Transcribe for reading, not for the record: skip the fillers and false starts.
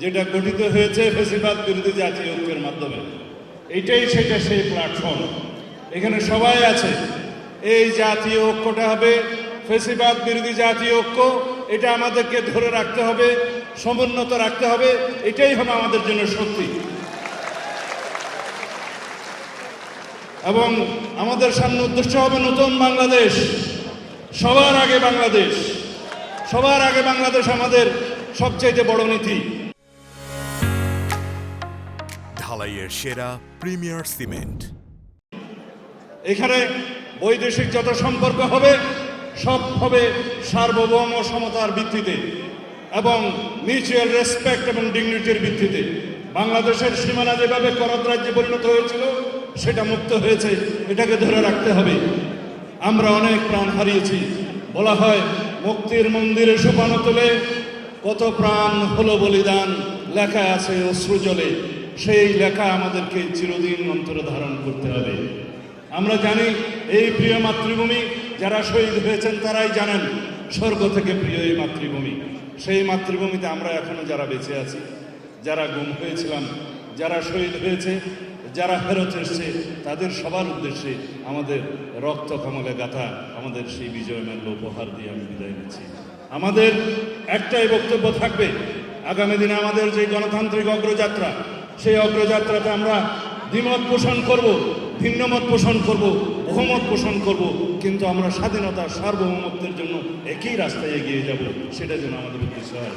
যেটা গঠিত হয়েছে ফ্যাসিবাদ বিরোধী জাতীয় ঐক্যের মাধ্যমে। সেই প্ল্যাটফর্ম। এখানে সবাই আছে। এই জাতীয় ঐক্যটা হবে ফ্যাসিবাদ বিরোধী জাতীয় ঐক্য। এটা আমাদেরকে ধরে রাখতে হবে, সমুন্নত রাখতে হবে। এটাই হবে আমাদের জন্য শক্তি। এবং আমাদের সামনে উদ্দেশ্য হবে নতুন বাংলাদেশ। সবার আগে বাংলাদেশ, সবার আগে বাংলাদেশ আমাদের সবচাইতে বড় নীতি। ঢালাইয়ের সেরা প্রিমিয়ার সিমেন্ট। এখানে বৈদেশিক যত সম্পর্ক হবে সব হবে সার্বভৌম সমতার ভিত্তিতে এবং মিউচুয়াল রেসপেক্ট এবং ডিগনিটির ভিত্তিতে। বাংলাদেশের সীমানা যেভাবে করদ রাজ্যে পরিণত হয়েছিল সেটা মুক্ত হয়েছে, এটাকে ধরে রাখতে হবে। আমরা অনেক প্রাণ হারিয়েছি। বলা হয় মুক্তির মন্দিরে সোপানো তোলে কত প্রাণ হলো বলিদান, লেখা আছে অশ্রু জলে। সেই লেখা আমাদেরকে চিরদিন অন্তরে ধারণ করতে হবে। আমরা জানি এই প্রিয় মাতৃভূমি, যারা শহীদ হয়েছেন তারাই জানেন স্বর্গ থেকে প্রিয় এই মাতৃভূমি। সেই মাতৃভূমিতে আমরা এখনো যারা বেঁচে আছি, যারা গুম হয়েছিলাম, যারা শহীদ হয়েছে, যারা ফেরত এসছে, তাদের সবার উদ্দেশ্যে আমাদের রক্ত কমলে গাথা আমাদের সেই বিজয় মেল্য উপহার দিয়ে আমি বিদায় নিচ্ছি। আমাদের একটাই বক্তব্য থাকবে, আগামী দিনে আমাদের যে গণতান্ত্রিক অগ্রযাত্রা, সেই অগ্রযাত্রাতে আমরা দ্বিমত পোষণ করব, ভিন্নমত পোষণ করব, বহুমত পোষণ করব, কিন্তু আমরা স্বাধীনতা সার্বভৌমত্বের জন্য একই রাস্তায় এগিয়ে যাব। সেটা যেন আমাদের উদ্দেশ্য হয়।